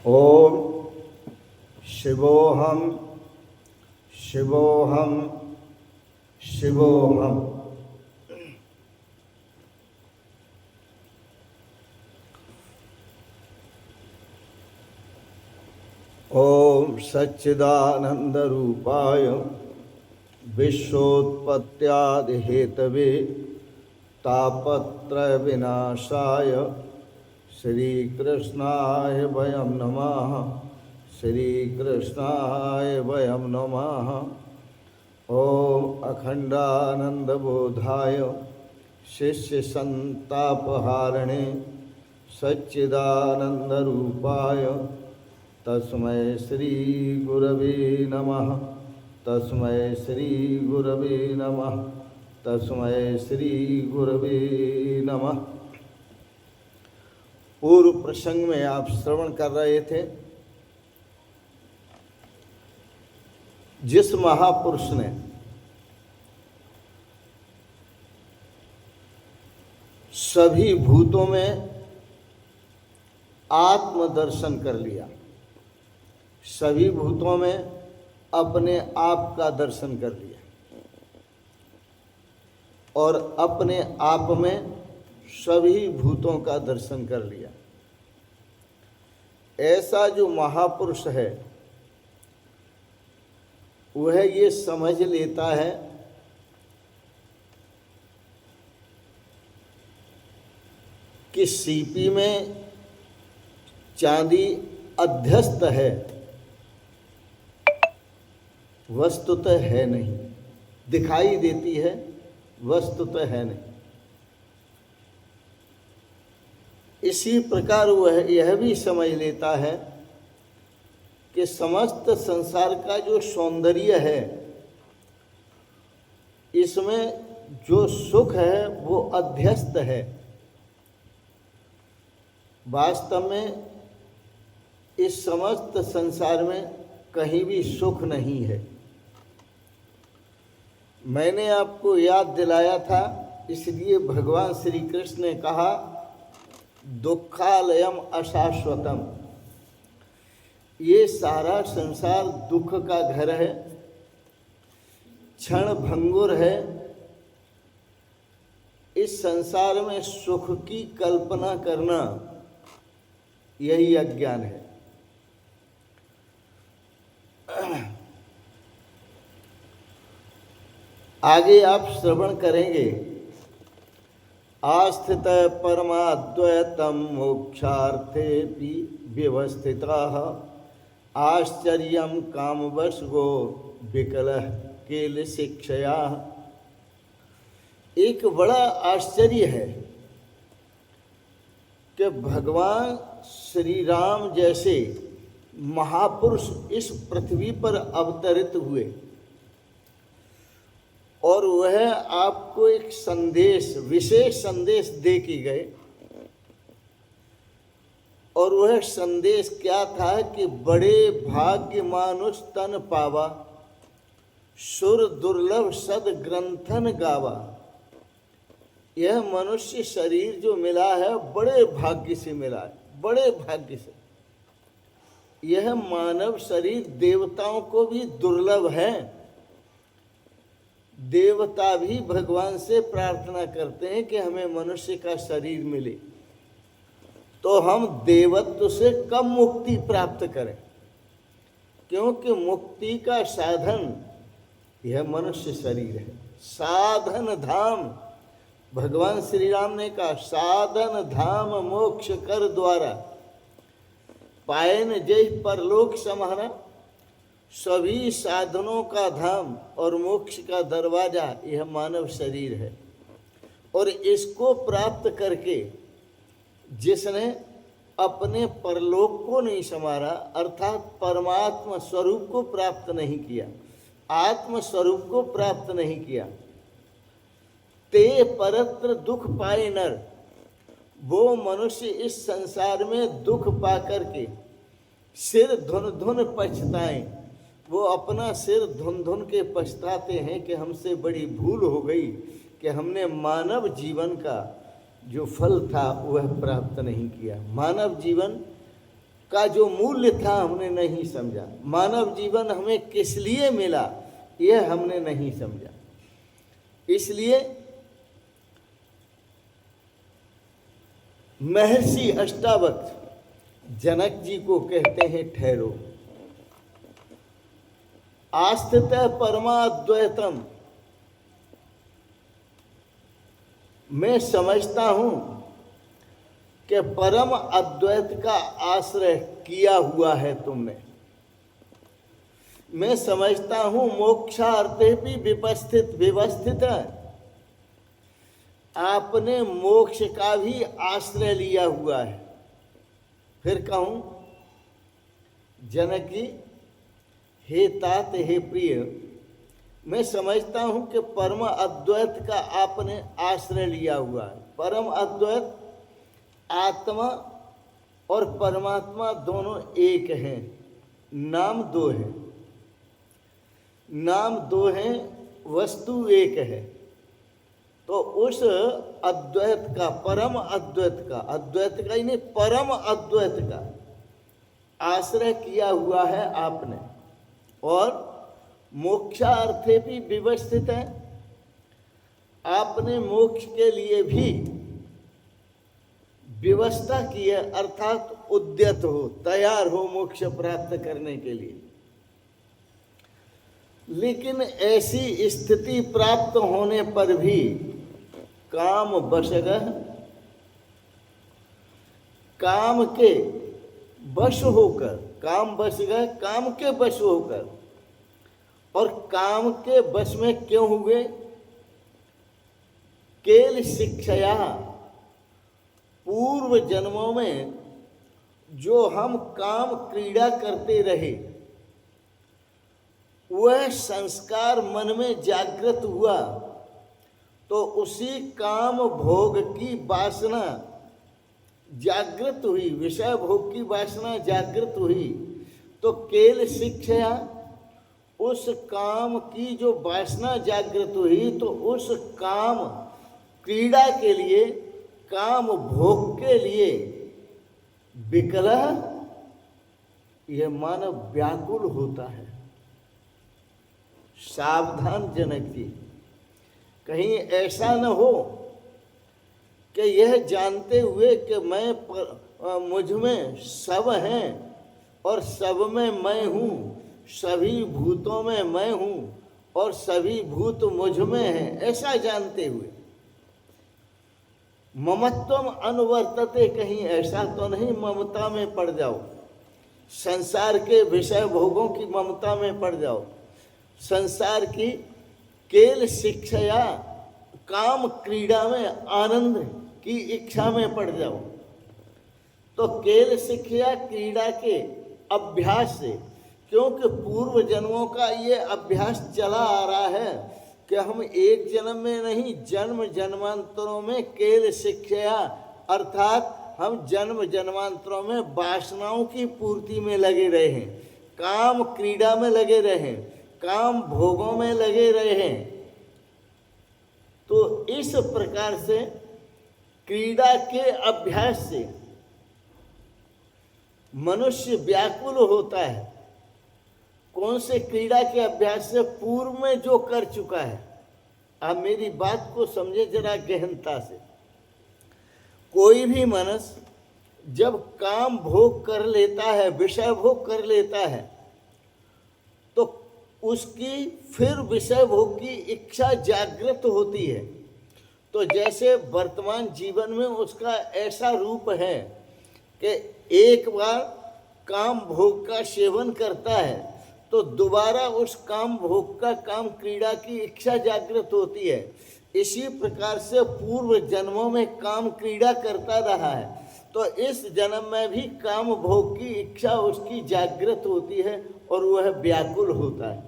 ओम शिवोहम शिवोहम शिवोहम। ओम सच्चिदानंद रूपाय विश्वोत्पत्त्यादि Hathaway तापत्रय विनाशाय श्री कृष्णाय वयं नमः। श्री कृष्णाय वयं नमः। ओम अखंडानंद बोधाय शिष्य संतापहारिणे सच्चिदानंद रूपाय तस्मै श्री गुरवे नमः। तस्मै श्री गुरवे नमः। तस्मै श्री गुरवे नमः। पूर्व प्रसंग में आप श्रवण कर रहे थे, जिस महापुरुष ने सभी भूतों में आत्मदर्शन कर लिया, सभी भूतों में अपने आप का दर्शन कर लिया और अपने आप में सभी भूतों का दर्शन कर लिया, ऐसा जो महापुरुष है वह ये समझ लेता है कि सीपी में चांदी अध्यस्त है, वस्तुतः है नहीं, दिखाई देती है, वस्तुतः है नहीं। इसी प्रकार वह यह भी समझ लेता है कि समस्त संसार का जो सौंदर्य है, इसमें जो सुख है वो अध्यस्त है, वास्तव में इस समस्त संसार में कहीं भी सुख नहीं है। मैंने आपको याद दिलाया था, इसलिए भगवान श्री कृष्ण ने कहा दुखालयम अशाश्वतम। ये सारा संसार दुख का घर है, क्षण भंगुर है। इस संसार में सुख की कल्पना करना यही अज्ञान है। आगे आप श्रवण करेंगे, आस्थित परमाद्वैतम मोक्षार्थेपि व्यवस्थिताः आश्चर्यं कामवशगो विकलः केल शिक्षया। एक बड़ा आश्चर्य है कि भगवान श्री राम जैसे महापुरुष इस पृथ्वी पर अवतरित हुए और वह आपको एक संदेश, विशेष संदेश दे के गए। और वह संदेश क्या था कि बड़े भाग्य मानुष तन पावा, सुर दुर्लभ सद ग्रंथन गावा। यह मनुष्य शरीर जो मिला है बड़े भाग्य से मिला है, बड़े भाग्य से। यह मानव शरीर देवताओं को भी दुर्लभ है। देवता भी भगवान से प्रार्थना करते हैं कि हमें मनुष्य का शरीर मिले तो हम देवत्व से कब मुक्ति प्राप्त करें, क्योंकि मुक्ति का साधन यह मनुष्य शरीर है। साधन धाम, भगवान श्री राम ने कहा साधन धाम मोक्ष कर द्वारा पायन जय परलोक समाना। सभी साधनों का धाम और मोक्ष का दरवाजा यह मानव शरीर है। और इसको प्राप्त करके जिसने अपने परलोक को नहीं संवारा, अर्थात परमात्मा स्वरूप को प्राप्त नहीं किया, आत्म स्वरूप को प्राप्त नहीं किया, ते परत्र दुख पाए नर। वो मनुष्य इस संसार में दुख पा करके सिर धुन धुन पछताएं। वो अपना सिर धुन धुन के पछताते हैं कि हमसे बड़ी भूल हो गई कि हमने मानव जीवन का जो फल था वह प्राप्त नहीं किया। मानव जीवन का जो मूल्य था हमने नहीं समझा। मानव जीवन हमें किस लिए मिला यह हमने नहीं समझा। इसलिए महर्षि अष्टावक्र जनक जी को कहते हैं, ठहरो, आस्थितः परमाद्वैतम। मैं समझता हूं कि परम अद्वैत का आश्रय किया हुआ है तुमने। मैं समझता हूं मोक्षार्थे भी व्यवस्थित है, आपने मोक्ष का भी आश्रय लिया हुआ है। फिर कहूं, जनक जी, हे तात, हे प्रिय, मैं समझता हूं कि परम अद्वैत का आपने आश्रय लिया हुआ है। परम अद्वैत आत्मा और परमात्मा दोनों एक हैं, नाम दो हैं, नाम दो हैं, वस्तु एक है। तो उस अद्वैत का, परम अद्वैत का, अद्वैत का ही नहीं परम अद्वैत का आश्रय किया हुआ है आपने, और मोक्षार्थे भी व्यवस्थित है, आपने मोक्ष के लिए भी व्यवस्था की है, अर्थात उद्यत हो, तैयार हो मोक्ष प्राप्त करने के लिए। लेकिन ऐसी स्थिति प्राप्त होने पर भी काम वशगः, काम के वश होकर, काम वशगः, काम के वश होकर, और काम के वश में क्यों हुए? केल शिक्षया, पूर्व जन्मों में जो हम काम क्रीड़ा करते रहे वह संस्कार मन में जागृत हुआ, तो उसी काम भोग की वासना जागृत हुई, विषय भोग की वासना जागृत हुई। तो केल शिक्षा, उस काम की जो वासना जागृत हुई, तो उस काम क्रीड़ा के लिए, काम भोग के लिए विकलह, यह मानव व्याकुल होता है। सावधान जनक जी, कहीं ऐसा न हो कि यह जानते हुए कि मुझ में सब हैं और सब में मैं हूँ, सभी भूतों में मैं हूँ और सभी भूत मुझ में हैं, ऐसा जानते हुए ममत्वम अनुवर्तते, कहीं ऐसा तो नहीं ममता में पड़ जाओ, संसार के विषय भोगों की ममता में पड़ जाओ, संसार की केल शिक्षया, काम क्रीड़ा में आनंद की इच्छा में पड़ जाओ। तो केल शिक्षा क्रीड़ा के अभ्यास से, क्योंकि पूर्व जन्मों का ये अभ्यास चला आ रहा है कि हम एक जन्म में नहीं, जन्म जन्मांतरों में केल शिक्षा, अर्थात हम जन्म जन्मांतरों में वासनाओं की पूर्ति में लगे रहे हैं, काम क्रीड़ा में लगे रहे हैं, काम भोगों में लगे रहे हैं। तो इस प्रकार से क्रीड़ा के अभ्यास से मनुष्य व्याकुल होता है। कौन से क्रीड़ा के अभ्यास से? पूर्व में जो कर चुका है। आप मेरी बात को समझे जरा गहनता से। कोई भी मनुष्य जब काम भोग कर लेता है, विषय भोग कर लेता है, तो उसकी फिर विषय भोग की इच्छा जागृत होती है। तो जैसे वर्तमान जीवन में उसका ऐसा रूप है कि एक बार काम भोग का सेवन करता है तो दोबारा उस काम भोग का, काम क्रीड़ा की इच्छा जागृत होती है। इसी प्रकार से पूर्व जन्मों में काम क्रीड़ा करता रहा है, तो इस जन्म में भी काम भोग की इच्छा उसकी जागृत होती है और वह व्याकुल होता है।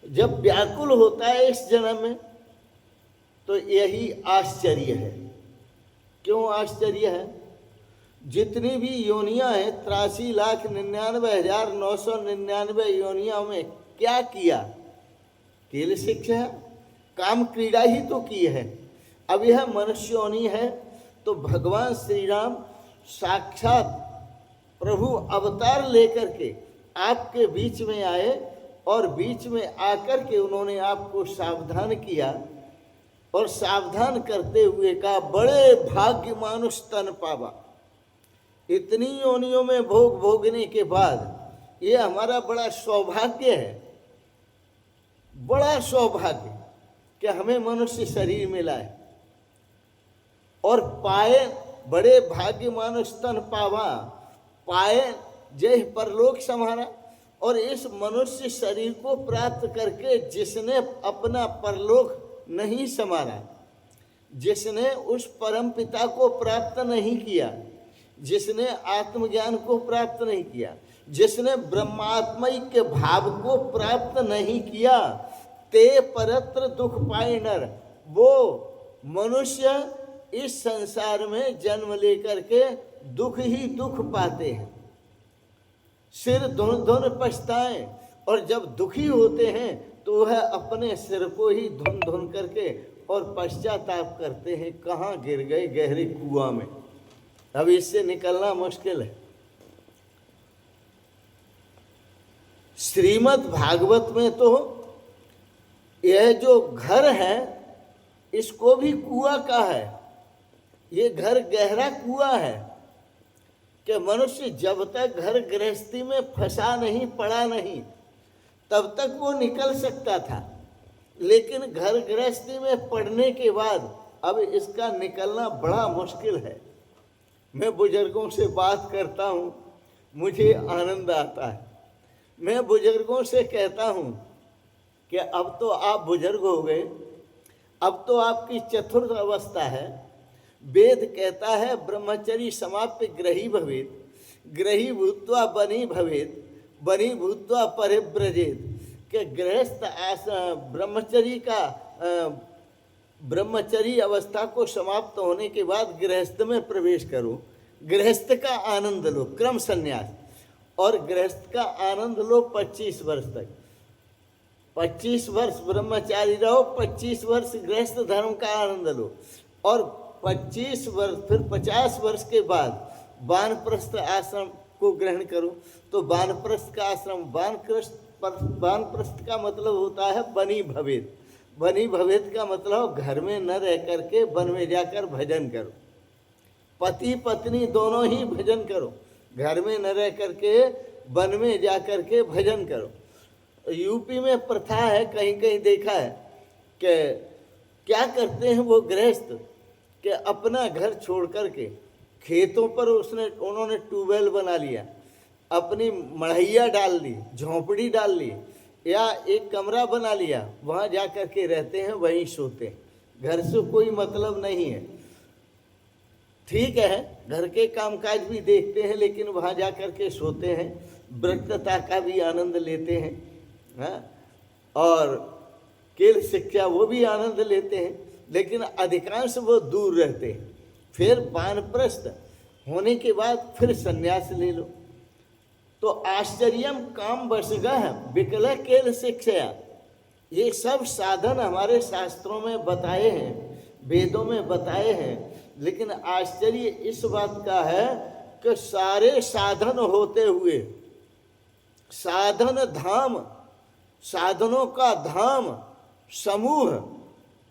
जब व्याकुल होता है इस जन्म में, तो यही आश्चर्य है। क्यों आश्चर्य है? जितनी भी योनियां हैं, 83,99,999 योनियों में क्या किया? केवल शिक्षा, काम क्रीड़ा ही तो की है। अब यह मनुष्य योनि है, तो भगवान श्री राम साक्षात प्रभु अवतार लेकर के आपके बीच में आए और बीच में आकर के उन्होंने आपको सावधान किया और सावधान करते हुए कहा, बड़े भाग्य मानुष तन पावा। इतनी योनियों में भोग भोगने के बाद ये हमारा बड़ा सौभाग्य है, बड़ा सौभाग्य कि हमें मनुष्य शरीर मिला है। और पाए, बड़े भाग्य मानुष तन पावा, पाए जय परलोक समारा। और इस मनुष्य शरीर को प्राप्त करके जिसने अपना परलोक नहीं समारा, जिसने उस परम पिता को प्राप्त नहीं किया, जिसने आत्मज्ञान को प्राप्त नहीं किया, जिसने ब्रह्मात्मय के भाव को प्राप्त नहीं किया, ते परत्र दुख पाए नर। वो मनुष्य इस संसार में जन्म लेकर के दुख ही दुख पाते हैं, सिर धुन धुन पछताएं। और जब दुखी होते हैं तो वह अपने सिर को ही धुन धुन करके और पश्चाताप करते हैं, कहाँ गिर गए गहरे कुआं में, अब इससे निकलना मुश्किल है। श्रीमद् भागवत में तो यह जो घर है इसको भी कुआं का है, ये घर गहरा कुआं है कि मनुष्य जब तक घर गृहस्थी में फंसा नहीं, पड़ा नहीं, तब तक वो निकल सकता था। लेकिन घर गृहस्थी में पड़ने के बाद अब इसका निकलना बड़ा मुश्किल है। मैं बुजुर्गों से बात करता हूँ, मुझे आनंद आता है। मैं बुजुर्गों से कहता हूँ कि अब तो आप बुजुर्ग हो गए, अब तो आपकी चतुर्थ अवस्था है। वेद कहता है ब्रह्मचर्य समाप्य ग्रही भवेत, ग्रही भूत्वा बनी भवेत, बनी भूत्वा परिव्रजेत। कि गृहस्थ ब्रह्मचर्य अवस्था को समाप्त होने के बाद गृहस्थ में प्रवेश करो, गृहस्थ का आनंद लो, क्रम संन्यास। और गृहस्थ का आनंद लो 25 वर्ष तक, 25 वर्ष ब्रह्मचारी रहो, 25 वर्ष गृहस्थ धर्म का आनंद लो। और 25 वर्ष, फिर 50 वर्ष के बाद वानप्रस्थ आश्रम को ग्रहण करो। तो वानप्रस्थ का आश्रम, वानप्रस्थ का मतलब होता है बनी भवेत। बनी भवेत का मतलब घर में न रह करके वन में जाकर भजन करो। पति पत्नी दोनों ही भजन करो, घर में न रह करके वन में जा करके भजन करो। यूपी में प्रथा है, कहीं कहीं देखा है कि क्या करते हैं वो गृहस्थ कि अपना घर छोड़ करके खेतों पर उन्होंने ट्यूबवेल बना लिया, अपनी मढ़ैया डाल दी, झोंपड़ी डाल ली, या एक कमरा बना लिया, वहाँ जा कर के रहते हैं, वहीं सोते हैं। घर से कोई मतलब नहीं है। ठीक है, घर के कामकाज भी देखते हैं, लेकिन वहाँ जा कर के सोते हैं, व्रतता का भी आनंद लेते हैं, हाँ? और केल शिक्षा वो भी आनंद लेते हैं, लेकिन अधिकांश वो दूर रहते हैं। फिर वानप्रस्थ होने के बाद फिर संन्यास ले लो। तो आश्चर्यम काम वशगः विकल केल शिक्षया, ये सब साधन हमारे शास्त्रों में बताए हैं, वेदों में बताए हैं। लेकिन आश्चर्य इस बात का है कि सारे साधन होते हुए, साधन धाम, साधनों का धाम समूह,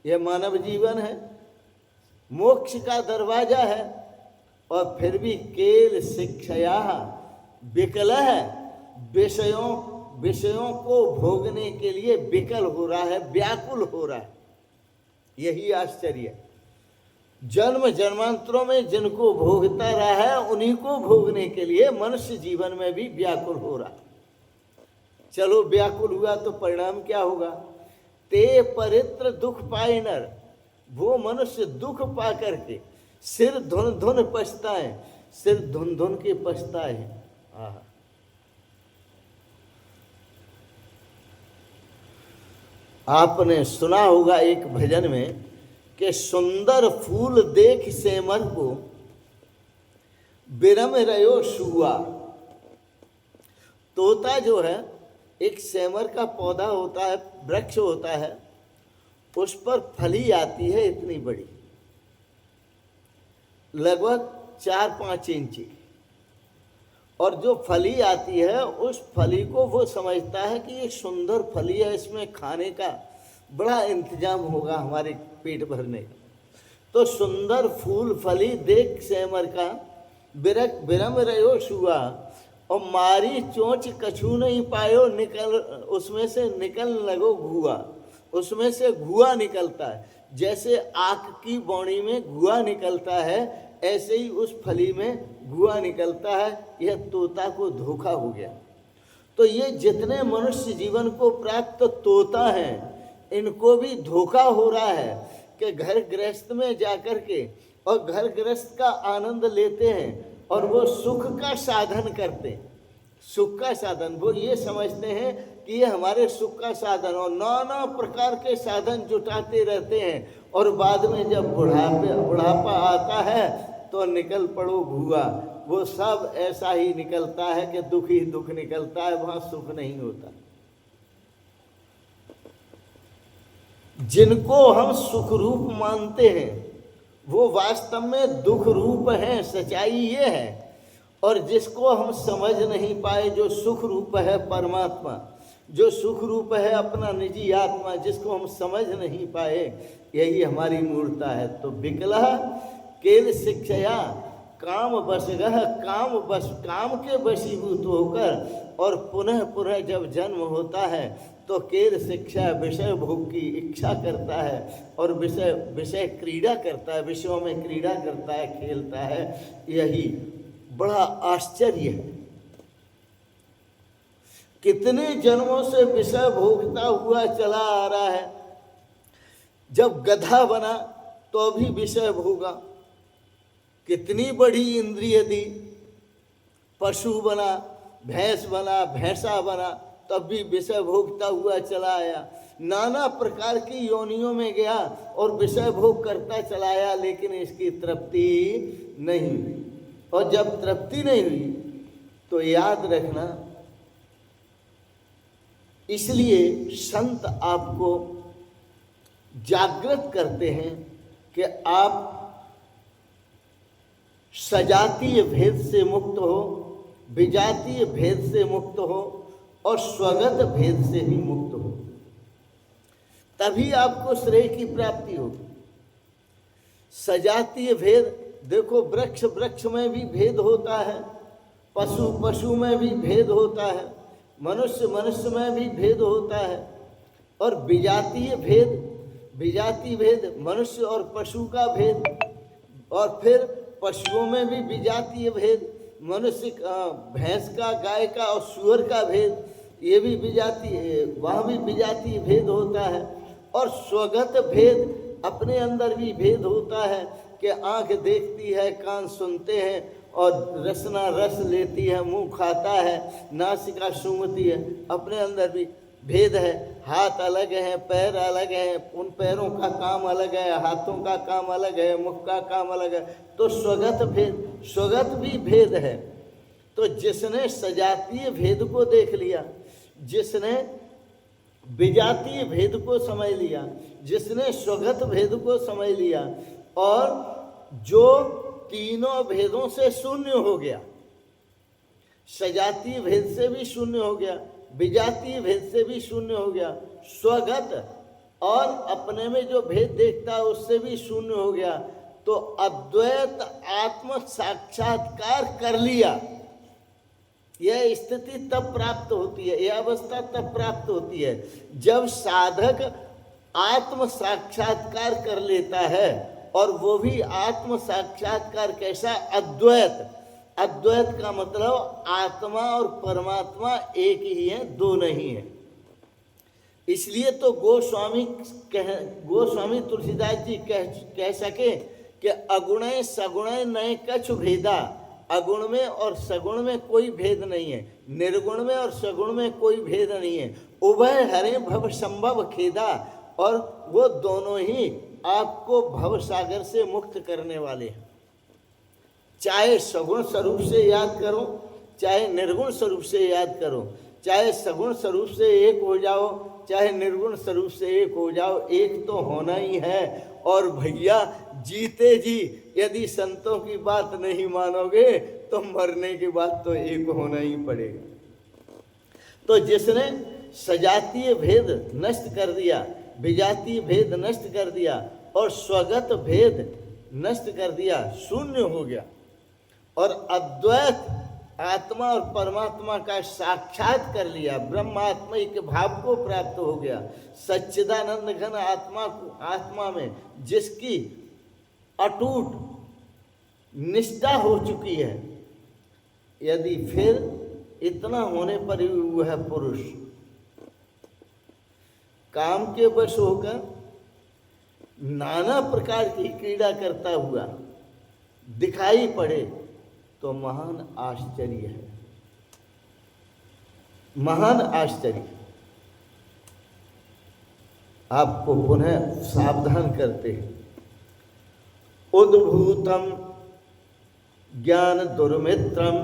यह मानव जीवन है, मोक्ष का दरवाजा है। और फिर भी केल शिक्षया विकल है, विषयों को भोगने के लिए विकल हो रहा है, व्याकुल हो रहा है। यही आश्चर्य है। जन्म जन्मांतरों में जिनको भोगता रहा है, उन्हीं को भोगने के लिए मनुष्य जीवन में भी व्याकुल हो रहा है। चलो व्याकुल हुआ तो परिणाम क्या होगा? ते परित्र दुख पाए नर, वो मनुष्य दुख पा करके सिर धुन धुन पछताए, सिर धुन धुन के पछताए। आपने सुना होगा एक भजन में कि सुंदर फूल देख सेमर को बिरम रयो शुआ। तोता जो है, एक सेमर का पौधा होता है, वृक्ष होता है, उस पर फली आती है इतनी बड़ी, लगभग 4-5 इंच की। और जो फली आती है उस फली को वो समझता है कि ये सुंदर फली है, इसमें खाने का बड़ा इंतजाम होगा हमारे पेट भरने का। तो सुंदर फूल फली देख सेमर का बिरक बिरम रहो शुआ, और मारी चोंच कछू नहीं पायो, निकल उसमें से निकल लगो घुआ। उसमें से घुआ निकलता है, जैसे आक की बौनी में घुआ निकलता है, ऐसे ही उस फली में घुआ निकलता है। यह तोता को धोखा हो गया। तो ये जितने मनुष्य जीवन को प्राप्त तोता हैं, इनको भी धोखा हो रहा है कि घर गृहस्थ में जाकर के और घर गृहस्थ का आनंद लेते हैं और वो सुख का साधन करते हैं। सुख का साधन वो ये समझते हैं कि ये हमारे सुख का साधन, और नाना प्रकार के साधन जुटाते रहते हैं। और बाद में जब बुढ़ापा आता है तो निकल पड़ो भुआ। वो सब ऐसा ही निकलता है कि दुख ही दुख निकलता है, वहां सुख नहीं होता। जिनको हम सुख रूप मानते हैं वो वास्तव में दुख रूप हैं, सच्चाई ये है। और जिसको हम समझ नहीं पाए, जो सुख रूप है परमात्मा, जो सुख रूप है अपना निजी आत्मा, जिसको हम समझ नहीं पाए, यही हमारी मूर्ता है। तो विकलह केल शिक्षया काम बसगह, काम के वशीभूत होकर और पुनः पुनः जब जन्म होता है तो केल शिक्षा विषय भोग की इच्छा करता है और विषय क्रीड़ा करता है, विषयों में क्रीड़ा करता है, खेलता है। यही बड़ा आश्चर्य है। कितने जन्मों से विषय भोगता हुआ चला आ रहा है। जब गधा बना तो भी विषय भोगा, कितनी बड़ी इंद्रिय दी। पशु बना, भैंस बना, भैंसा बना, तब भी विषय भोगता हुआ चला आया। नाना प्रकार की योनियों में गया और विषय भोग करता चला आया, लेकिन इसकी तृप्ति नहीं हुई। और जब तृप्ति नहीं हुई तो याद रखना, इसलिए संत आपको जागृत करते हैं कि आप सजातीय भेद से मुक्त हो, विजातीय भेद से मुक्त हो और स्वगत भेद से भी मुक्त हो, तभी आपको श्रेय की प्राप्ति होगी। सजातीय भेद देखो, वृक्ष में भी भेद होता है, पशु में भी भेद होता है, मनुष्य में भी भेद होता है। और विजातीय भेद मनुष्य और पशु का भेद, और फिर पशुओं में भी विजातीय भेद, मनुष्य भैंस का, गाय का और सूअर का भेद, ये भी विजातीय, वहाँ भी विजातीय भेद होता है। और स्वगत भेद अपने अंदर भी भेद होता है कि आँख देखती है, कान सुनते हैं और रसना रस लेती है, मुंह खाता है, नासिका सूंघती है, अपने अंदर भी भेद है। हाथ अलग हैं, पैर अलग हैं, उन पैरों का काम अलग है, हाथों का काम अलग है, मुख का काम अलग है। तो स्वगत भी भेद है। तो जिसने सजातीय भेद को देख लिया, जिसने विजातीय भेद को समझ लिया, जिसने स्वगत भेद को समझ लिया, और जो तीनों भेदों से शून्य हो गया, सजातीय भेद से भी शून्य हो गया, विजातीय भेद से भी शून्य हो गया, स्वगत और अपने में जो भेद देखता है उससे भी शून्य हो गया, तो अद्वैत आत्म साक्षात्कार कर लिया। यह स्थिति तब प्राप्त होती है, यह अवस्था तब प्राप्त होती है जब साधक आत्म साक्षात्कार कर लेता है। और वो भी आत्म साक्षात्कार कैसा? अद्वैत का मतलब आत्मा और परमात्मा एक ही है, दो नहीं है। इसलिए तो गोस्वामी तुलसीदास जी कह सके कि अगुणे सगुणे नए कछु भेदा। अगुण में और सगुण में कोई भेद नहीं है, निर्गुण में और सगुण में कोई भेद नहीं है। उभय हरे भव संभव खेदा। और वो दोनों ही आपको भव सागर से मुक्त करने वाले हैं। चाहे सगुण स्वरूप से याद करो, चाहे निर्गुण स्वरूप से याद करो, चाहे सगुण स्वरूप से एक हो जाओ, चाहे निर्गुण स्वरूप से एक हो जाओ, एक तो होना ही है। और भैया जीते जी यदि संतों की बात नहीं मानोगे तो मरने के बाद तो एक होना ही पड़ेगा। तो जिसने सजातीय भेद नष्ट कर दिया, विजातीय भेद नष्ट कर दिया और स्वगत भेद नष्ट कर दिया, शून्य हो गया और अद्वैत आत्मा और परमात्मा का साक्षात कर लिया, ब्रह्मात्मा के भाव को प्राप्त हो गया, सच्चिदानंद घन आत्मा में जिसकी अटूट निष्ठा हो चुकी है, यदि फिर इतना होने पर भी वह पुरुष काम के वश होकर नाना प्रकार की क्रीड़ा करता हुआ दिखाई पड़े तो महान आश्चर्य है, महान आश्चर्य। आपको पुनः सावधान करते हैं। उद्भूतम ज्ञान दुर्मित्रम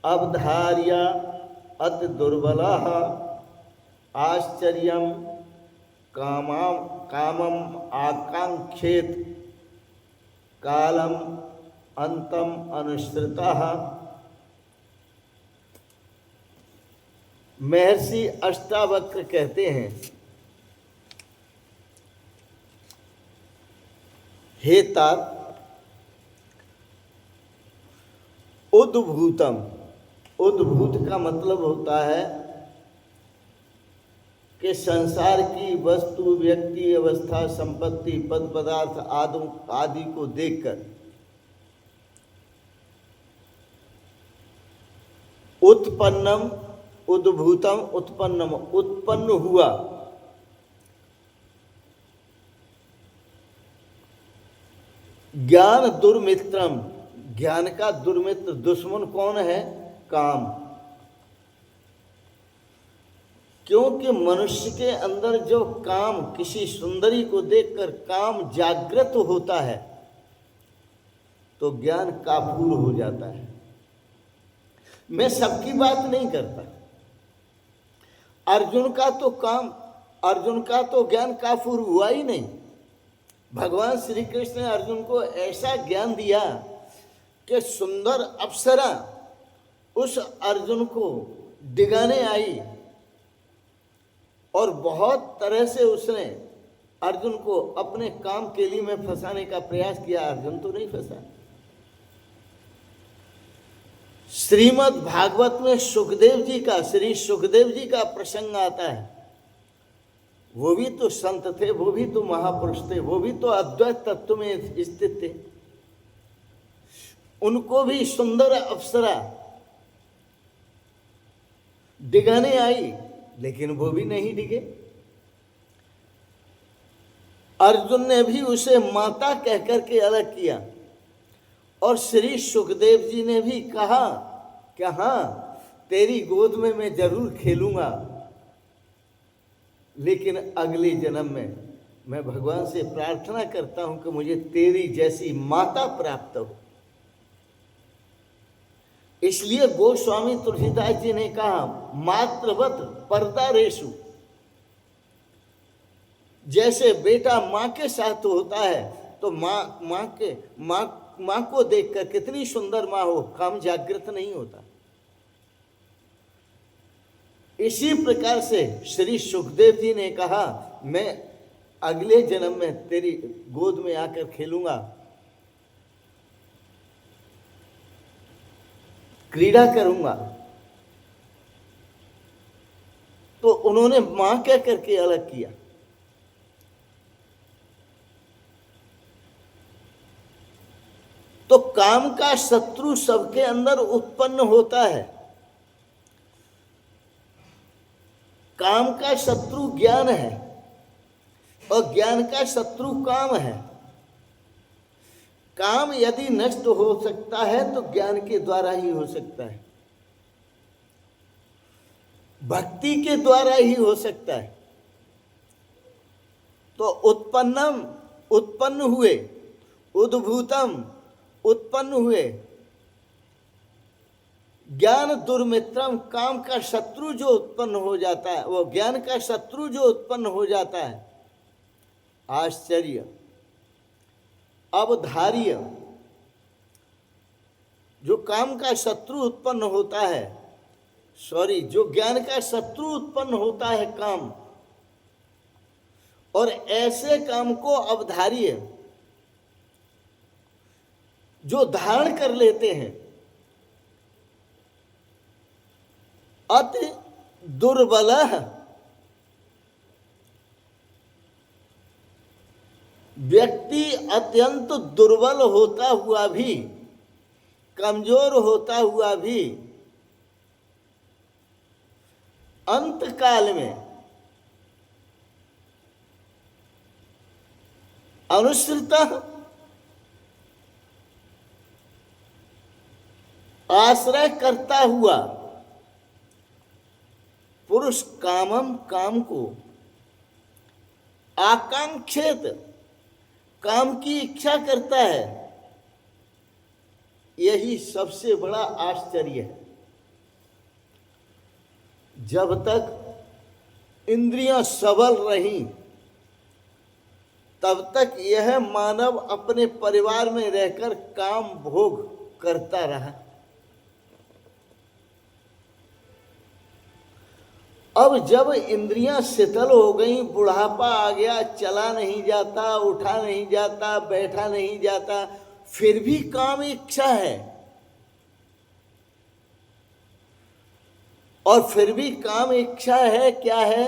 अवधार्य अति दुर्बलः आश्चर्यम कामम आकांक्षेत कालम अंतम अनुसृतः। महर्षि अष्टावक्र कहते हैं, हे तात, उद्भूतम, उद्भूत का मतलब होता है कि संसार की वस्तु, व्यक्ति, अवस्था, संपत्ति, पद पदार्थ आदि को देखकर उत्पन्नम, उद्भूतम उत्पन्नम, उत्पन्न हुआ। ज्ञान दुर्मित्रम, ज्ञान का दुर्मित्र दुश्मन कौन है? काम। क्योंकि मनुष्य के अंदर जो काम, किसी सुंदरी को देखकर काम जागृत होता है तो ज्ञान काफूर हो जाता है। मैं सबकी बात नहीं करता। अर्जुन का तो काम, अर्जुन का तो ज्ञान काफूर हुआ ही नहीं। भगवान श्री कृष्ण ने अर्जुन को ऐसा ज्ञान दिया कि सुंदर अप्सरा उस अर्जुन को डिगाने आई और बहुत तरह से उसने अर्जुन को अपने काम के लिए में फंसाने का प्रयास किया। अर्जुन तो नहीं फंसा। श्रीमद् भागवत में सुखदेव जी का, श्री सुखदेव जी का प्रसंग आता है। वो भी तो संत थे, वो भी तो महापुरुष थे, वो भी तो अद्वैत तत्व में स्थित थे। उनको भी सुंदर अप्सरा डिगाने आई, लेकिन वो भी नहीं डिगे। अर्जुन ने भी उसे माता कहकर के अलग किया और श्री सुखदेव जी ने भी कहा कि हाँ, तेरी गोद में मैं जरूर खेलूंगा, लेकिन अगले जन्म में मैं भगवान से प्रार्थना करता हूं कि मुझे तेरी जैसी माता प्राप्त हो। इसलिए गोस्वामी तुलसीदास जी ने कहा, मातृवत परदा रेशु, जैसे बेटा माँ के साथ होता है तो माँ को देखकर कितनी सुंदर माँ हो, काम जागृत नहीं होता। इसी प्रकार से श्री सुखदेव जी ने कहा, मैं अगले जन्म में तेरी गोद में आकर खेलूंगा, क्रीड़ा करूंगा। तो उन्होंने मां कह करके अलग किया। तो काम का शत्रु सबके अंदर उत्पन्न होता है। काम का शत्रु ज्ञान है और ज्ञान का शत्रु काम है। काम यदि नष्ट हो सकता है तो ज्ञान के द्वारा ही हो सकता है, भक्ति के द्वारा ही हो सकता है। तो उत्पन्नम, उत्पन्न हुए, उद्भूतम, उत्पन्न हुए, ज्ञान दुर्मित्रम, काम का शत्रु जो उत्पन्न हो जाता है, वो ज्ञान का शत्रु जो उत्पन्न हो जाता है। आश्चर्य, अवधार्य, जो काम का शत्रु उत्पन्न होता है, जो ज्ञान का शत्रु उत्पन्न होता है काम, और ऐसे काम को अवधार्य, जो धारण कर लेते हैं, अति दुर्बल, व्यक्ति अत्यंत दुर्बल होता हुआ भी, कमजोर होता हुआ भी, अंत काल में अनुसृत आश्रय करता हुआ पुरुष कामम, काम को, आकांक्षित, काम की इच्छा करता है। यही सबसे बड़ा आश्चर्य है। जब तक इंद्रियां सबल रहीं, तब तक यह मानव अपने परिवार में रहकर काम भोग करता रहा। अब जब इंद्रियां शिथिल हो गई, बुढ़ापा आ गया, चला नहीं जाता, उठा नहीं जाता, बैठा नहीं जाता, फिर भी काम इच्छा है, और फिर भी काम इच्छा है। क्या है?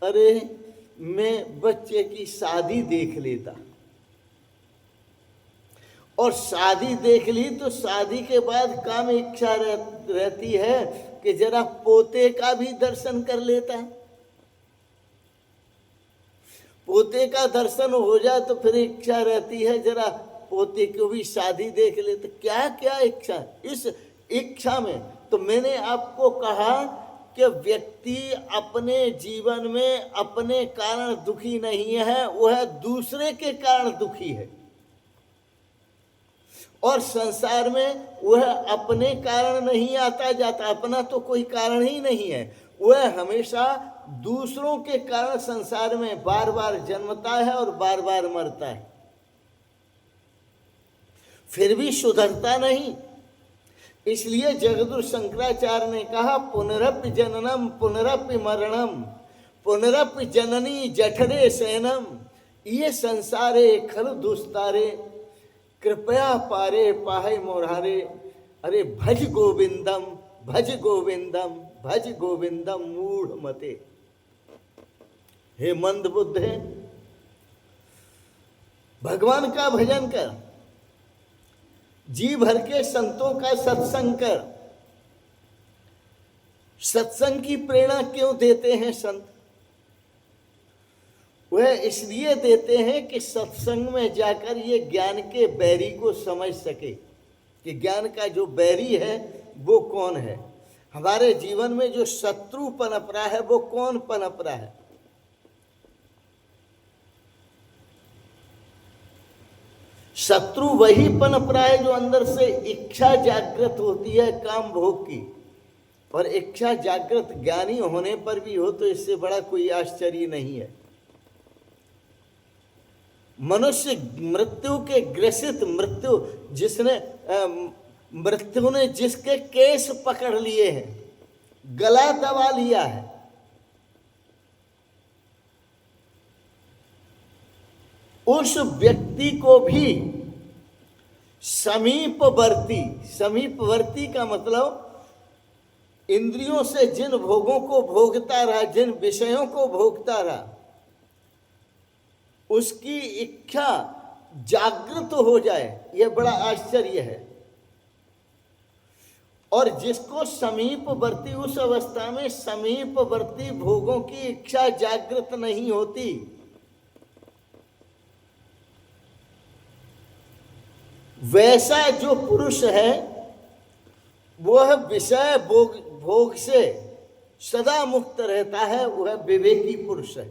अरे मैं बच्चे की शादी देख लेता, और शादी देख ली तो शादी के बाद काम इच्छा रहती है कि जरा पोते का भी दर्शन कर लेता। पोते का दर्शन हो जाए तो फिर इच्छा रहती है जरा पोते को भी शादी देख ले। तो क्या क्या इच्छा, इस इच्छा में तो मैंने आपको कहा कि व्यक्ति अपने जीवन में अपने कारण दुखी नहीं है, वह दूसरे के कारण दुखी है। और संसार में वह अपने कारण नहीं आता जाता, अपना तो कोई कारण ही नहीं है। वह हमेशा दूसरों के कारण संसार में बार बार जन्मता है और बार बार मरता है, फिर भी सुधरता नहीं। इसलिए जगद्गुरु शंकराचार्य ने कहा, पुनरपि जननम पुनरपि मरणम पुनरपि जननी जठरे शयनम, ये संसारे खल दुस्तारे कृपया पारे पाहे मोरारे। अरे भज गोविंदम भज गोविंदम भज गोविंदम मूढ़ मते। हे मंद बुद्ध है, भगवान का भजन कर, जी भर के संतों का सत्संग कर। सत्संग की प्रेरणा क्यों देते हैं संत? वह इसलिए देते हैं कि सत्संग में जाकर ये ज्ञान के बैरी को समझ सके कि ज्ञान का जो बैरी है वो कौन है। हमारे जीवन में जो शत्रु पनप रहा है वो कौन पनप रहा है? शत्रु वही पनप रहा है जो अंदर से इच्छा जागृत होती है काम भोग की, और इच्छा जागृत ज्ञानी होने पर भी हो तो इससे बड़ा कोई आश्चर्य नहीं है। मनुष्य मृत्यु के ग्रसित, मृत्यु ने जिसके केस पकड़ लिए हैं, गला दबा लिया है, उस व्यक्ति को भी समीपवर्ती का मतलब इंद्रियों से जिन भोगों को भोगता रहा, जिन विषयों को भोगता रहा, उसकी इच्छा जागृत हो जाए, यह बड़ा आश्चर्य है। और जिसको समीपवर्ती, उस अवस्था में समीपवर्ती भोगों की इच्छा जागृत नहीं होती, वैसा जो पुरुष है वह विषय भोग से सदा मुक्त रहता है, वह विवेकी पुरुष है।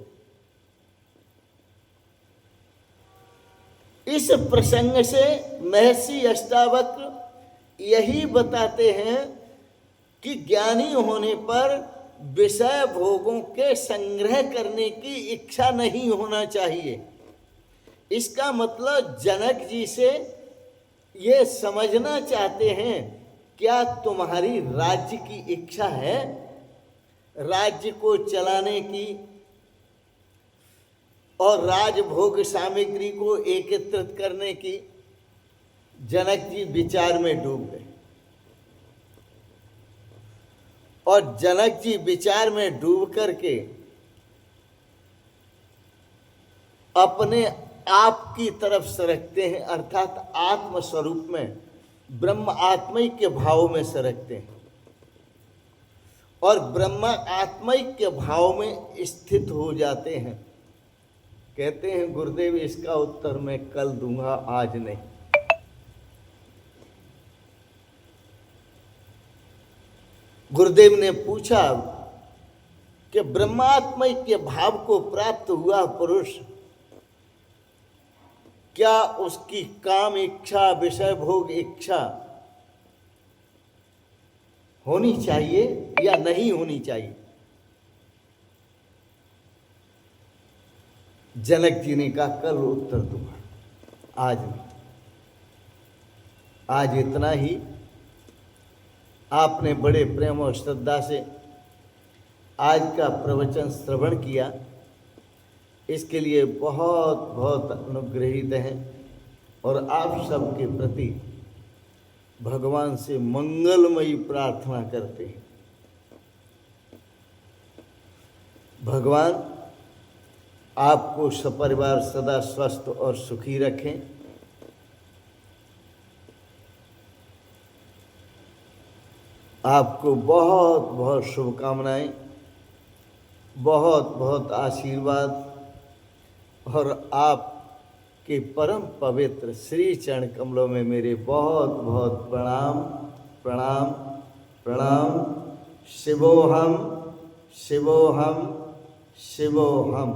इस प्रसंग से महर्षि अष्टावक्र यही बताते हैं कि ज्ञानी होने पर विषय भोगों के संग्रह करने की इच्छा नहीं होना चाहिए। इसका मतलब जनक जी से ये समझना चाहते हैं, क्या तुम्हारी राज्य की इच्छा है, राज्य को चलाने की और राजभोग सामग्री को एकत्रित करने की? जनक जी विचार में डूब गए और जनक जी विचार में डूब करके अपने आप की तरफ सरकते हैं, अर्थात आत्म स्वरूप में, ब्रह्म आत्मिक के भाव में सरकते हैं और ब्रह्म आत्मिक के भाव में स्थित हो जाते हैं। कहते हैं गुरुदेव, इसका उत्तर मैं कल दूंगा, आज नहीं। गुरुदेव ने पूछा कि ब्रह्मात्मिक के भाव को प्राप्त हुआ पुरुष क्या उसकी काम इच्छा, विषय भोग इच्छा होनी चाहिए या नहीं होनी चाहिए? जनक जी ने कहा कल उत्तर दूंगा, आज नहीं। आज इतना ही। आपने बड़े प्रेम और श्रद्धा से आज का प्रवचन श्रवण किया, इसके लिए बहुत बहुत अनुग्रहित हैं और आप सबके प्रति भगवान से मंगलमयी प्रार्थना करते हैं। भगवान आपको सपरिवार सदा स्वस्थ और सुखी रखें। आपको बहुत बहुत शुभकामनाएं, बहुत बहुत आशीर्वाद और आपके परम पवित्र श्री चरण कमलों में मेरे बहुत बहुत प्रणाम प्रणाम प्रणाम। शिवोहम शिवोहम शिवोहम।